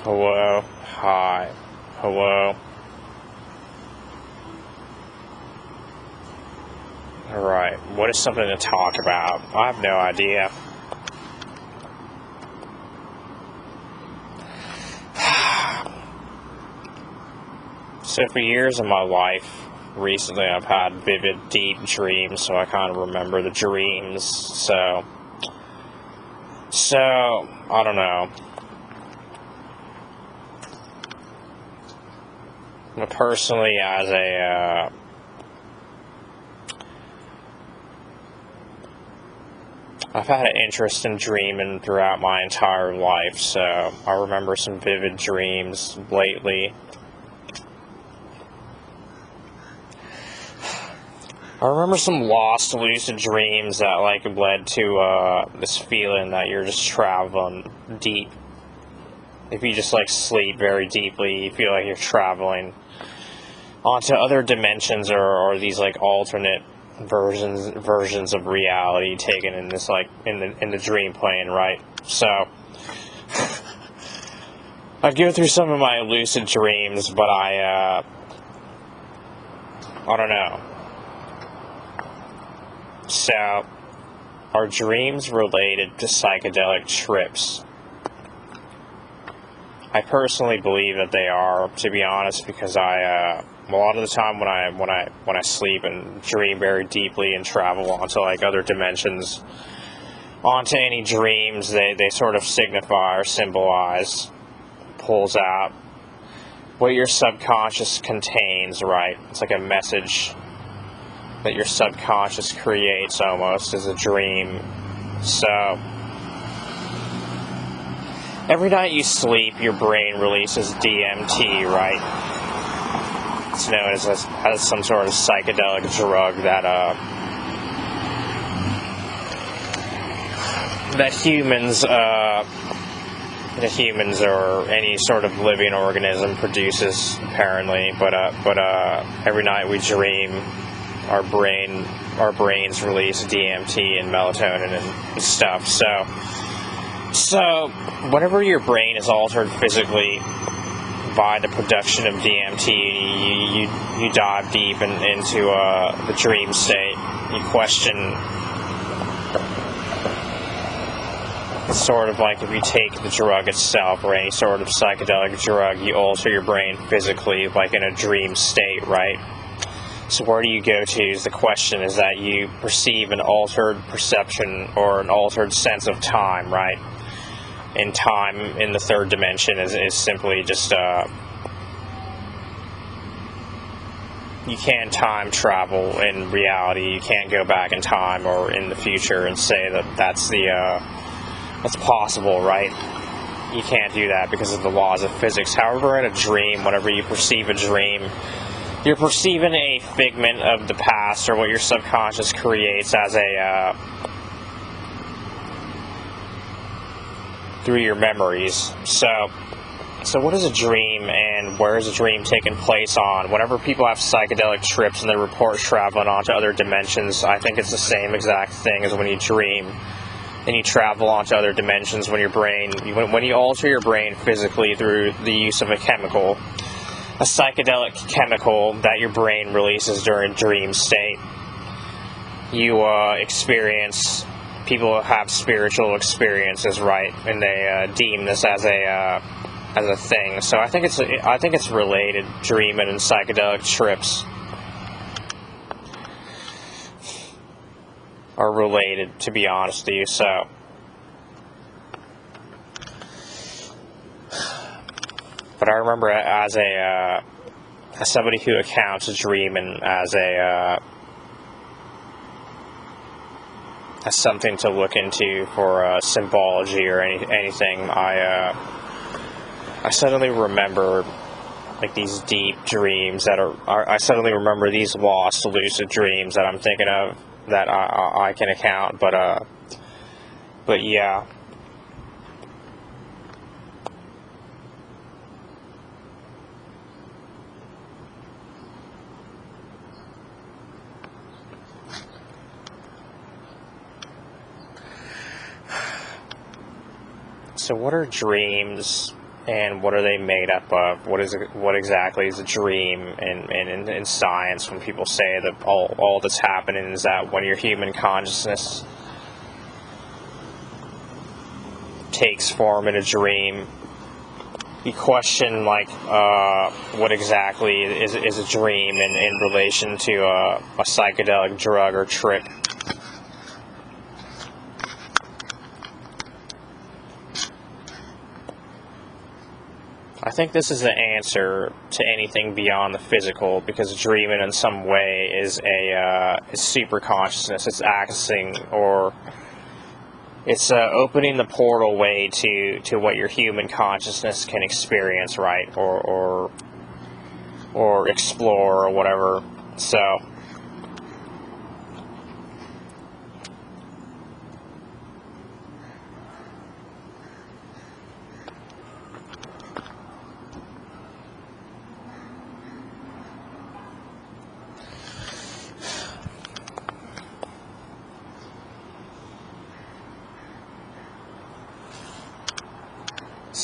Hello. Hi. Hello. Alright, what is something to talk about? I have no idea. So for years of my life, recently I've had vivid, deep dreams, so I kind of remember the dreams. So, I don't know. But personally, I've had an interest in dreaming throughout my entire life, so I remember some vivid dreams lately. I remember some lost, lucid dreams that, led to, this feeling that you're just traveling deep. If you just, sleep very deeply, you feel like you're traveling onto other dimensions or these, alternate versions of reality taken in this, in the dream plane, right? So, I go through some of my lucid dreams, but I don't know. So, are dreams related to psychedelic trips? I personally believe that they are, to be honest, because a lot of the time when I sleep and dream very deeply and travel onto other dimensions, onto any dreams, they sort of signify or symbolize, pulls out what your subconscious contains, right? It's like a message that your subconscious creates almost as a dream. So, every night you sleep, your brain releases DMT, right? It's known as some sort of psychedelic drug that humans or any sort of living organism produces, apparently. But every night we dream, our brains release DMT and melatonin and stuff. So whenever your brain is altered physically by the production of DMT, you dive deep into the dream state. You question. It's sort of like if you take the drug itself or any sort of psychedelic drug, you alter your brain physically, like in a dream state, right? So where do you go to is the question, is that you perceive an altered perception or an altered sense of time, right? And time in the third dimension is simply just, you can't time travel in reality. You can't go back in time or in the future and say that that's possible, right? You can't do that because of the laws of physics. However, in a dream, whenever you perceive a dream, you're perceiving a figment of the past or what your subconscious creates as through your memories. So what is a dream and where is a dream taking place on? Whenever people have psychedelic trips and they report traveling onto other dimensions, I think it's the same exact thing as when you dream and you travel onto other dimensions when when you alter your brain physically through the use of a chemical, a psychedelic chemical that your brain releases during dream state. You experience, people have spiritual experiences, right? And they deem this as a thing. So I think it's related, dreaming and psychedelic trips are related, to be honest with you. So, but I remember as somebody who accounts dreaming as something to look into for symbology or anything. I suddenly remember these deep dreams I suddenly remember these lost, lucid dreams that I'm thinking of that I can account. But yeah. So what are dreams and what are they made up of? What exactly is a dream? And in science, when people say that all that's happening is that when your human consciousness takes form in a dream, you question what exactly is a dream in relation to a psychedelic drug or trip. I think this is the answer to anything beyond the physical, because dreaming in some way is super consciousness. It's accessing, or it's opening the portal way to what your human consciousness can experience, right? Or explore, or whatever. So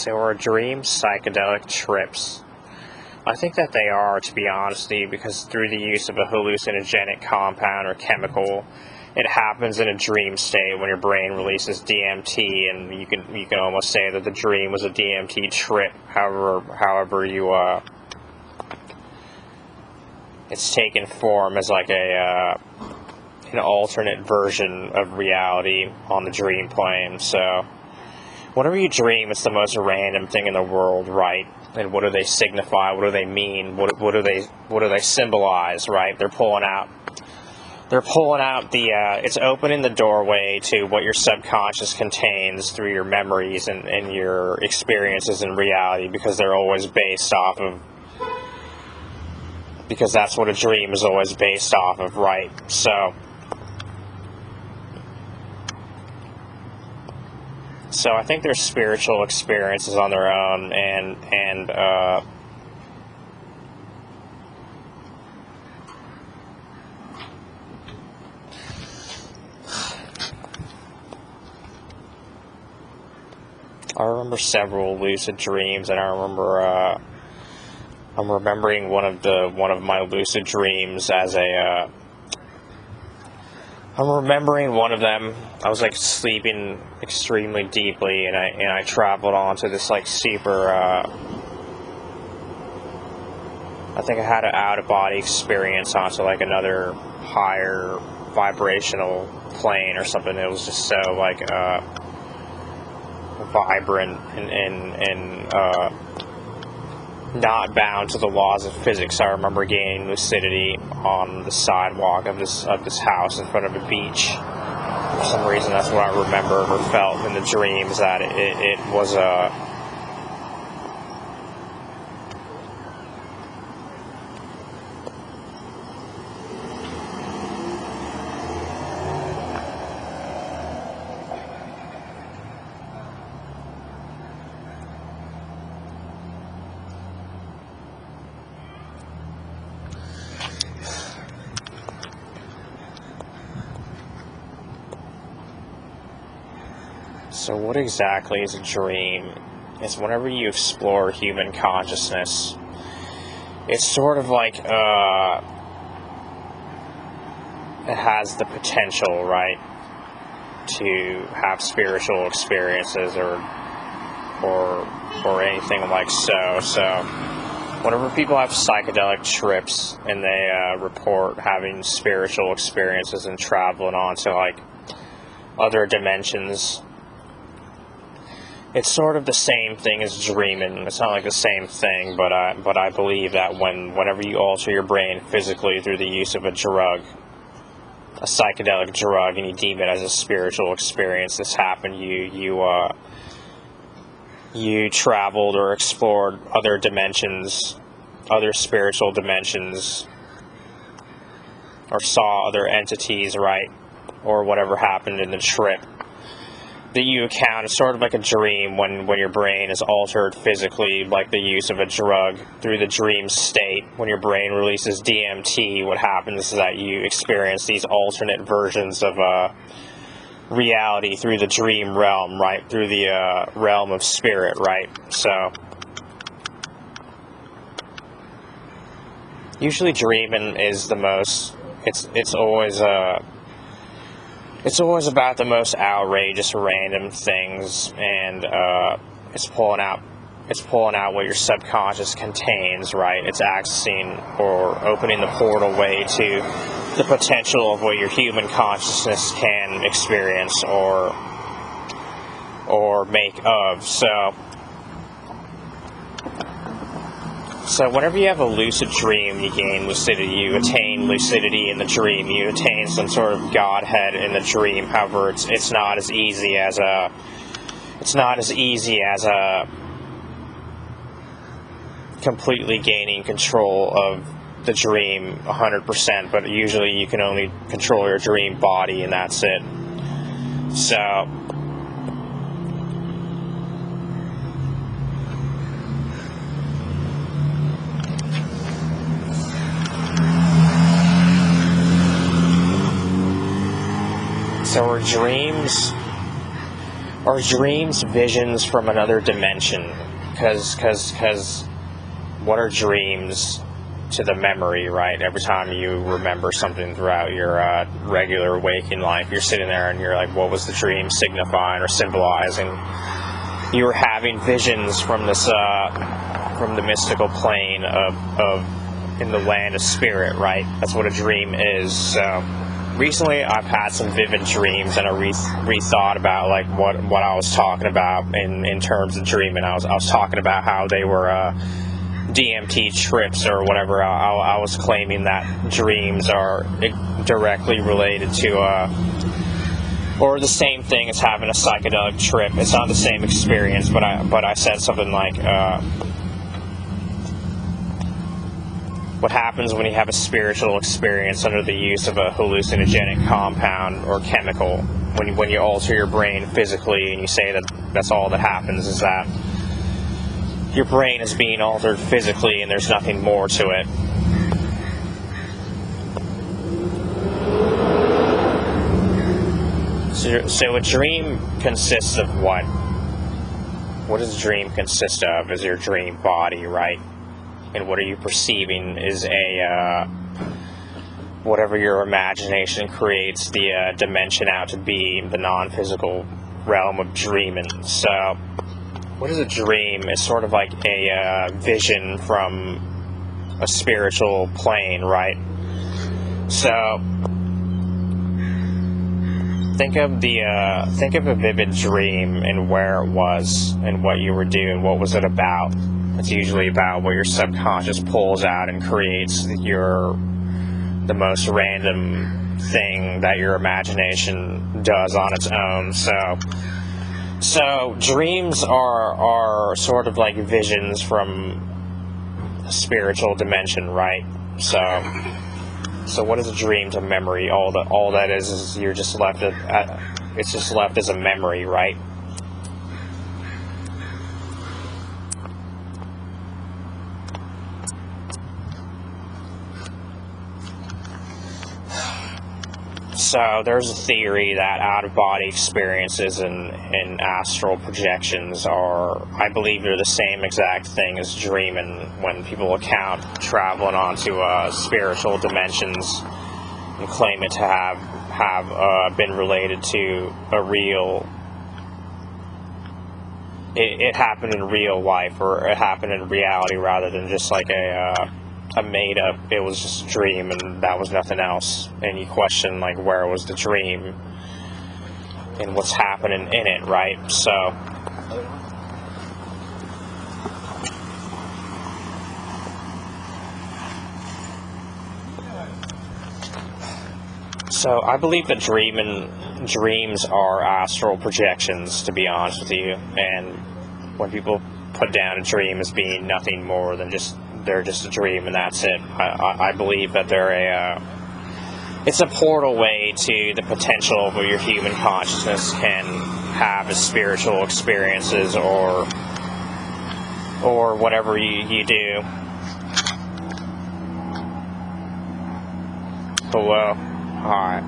are dreams psychedelic trips? I think that they are, to be honest with you, because through the use of a hallucinogenic compound or chemical, it happens in a dream state when your brain releases DMT, and you can almost say that the dream was a DMT trip. However it's taken form as like an alternate version of reality on the dream plane. So whenever you dream, it's the most random thing in the world, right? And what do they signify? What do they mean? What do they symbolize, right? They're pulling out the, it's opening the doorway to what your subconscious contains through your memories and your experiences in reality, because they're always based off of, because that's what a dream is always based off of, right? So I think they're spiritual experiences on their own, and I remember several lucid dreams, and I'm remembering one of my lucid dreams as I'm remembering one of them. I was like sleeping extremely deeply, and I traveled onto this like super. I think I had an out of body experience onto like another higher vibrational plane or something. It was just so like vibrant and not bound to the laws of physics. I remember gaining lucidity on the sidewalk of this house in front of a beach. For some reason, that's what I remembered or felt in the dreams, that it was a So what exactly is a dream? It's whenever you explore human consciousness. It's sort of like, it has the potential, right, to have spiritual experiences or anything like so. So whenever people have psychedelic trips and they report having spiritual experiences and traveling onto like other dimensions, it's sort of the same thing as dreaming. It's not like the same thing, but I believe that whenever you alter your brain physically through the use of a drug, a psychedelic drug, and you deem it as a spiritual experience, this happened. You traveled or explored other dimensions, other spiritual dimensions, or saw other entities, right? Or whatever happened in the trip that you account. It's sort of like a dream when your brain is altered physically, like the use of a drug through the dream state. When your brain releases DMT, what happens is that you experience these alternate versions of reality through the dream realm, right? Through the realm of spirit, right? So usually dreaming is the most. It's always about the most outrageous, random things, and it's pulling out what your subconscious contains, right? It's accessing or opening the portal way to the potential of what your human consciousness can experience or make of. So whenever you have a lucid dream, you gain lucidity. You attain lucidity in the dream. You attain some sort of godhead in the dream. However, it's not as easy as completely gaining control of the dream 100%. But usually, you can only control your dream body, and that's it. So are dreams visions from another dimension? Because what are dreams to the memory, right? Every time you remember something throughout your regular waking life, you're sitting there and you're like, what was the dream signifying or symbolizing? You were having visions from this, from the mystical plane of in the land of spirit, right? That's what a dream is. So recently, I've had some vivid dreams, and I rethought about like what I was talking about in terms of dreaming. I was talking about how they were DMT trips or whatever. I was claiming that dreams are directly related to or the same thing as having a psychedelic trip. It's not the same experience, but I said something like, what happens when you have a spiritual experience under the use of a hallucinogenic compound or chemical, when you alter your brain physically, and you say that that's all that happens, is that your brain is being altered physically and there's nothing more to it. So a dream consists of what? What does a dream consist of? Is your dream body, right? And what are you perceiving is whatever your imagination creates the dimension out to be, the non-physical realm of dreaming. So what is a dream? It's sort of like a vision from a spiritual plane, right? So think of a vivid dream and where it was and what you were doing. What was it about? It's usually about what your subconscious pulls out and creates the most random thing that your imagination does on its own. So dreams are sort of like visions from a spiritual dimension, right? So what is a dream to memory? All that is you're just left it's just left as a memory, right? So there's a theory that out-of-body experiences and astral projections are, I believe, they're the same exact thing as dreaming. When people account traveling onto spiritual dimensions and claim it to have been related to a real, it happened in real life, or it happened in reality rather than just like a made up, it was just a dream and that was nothing else, and you question like where was the dream and what's happening in it, right? So I believe that dreams are astral projections, to be honest with you, and when people put down a dream as being nothing more than they're just a dream and that's it, I believe that it's a portal way to the potential of what your human consciousness can have as spiritual experiences or whatever you do. Hello? Alright.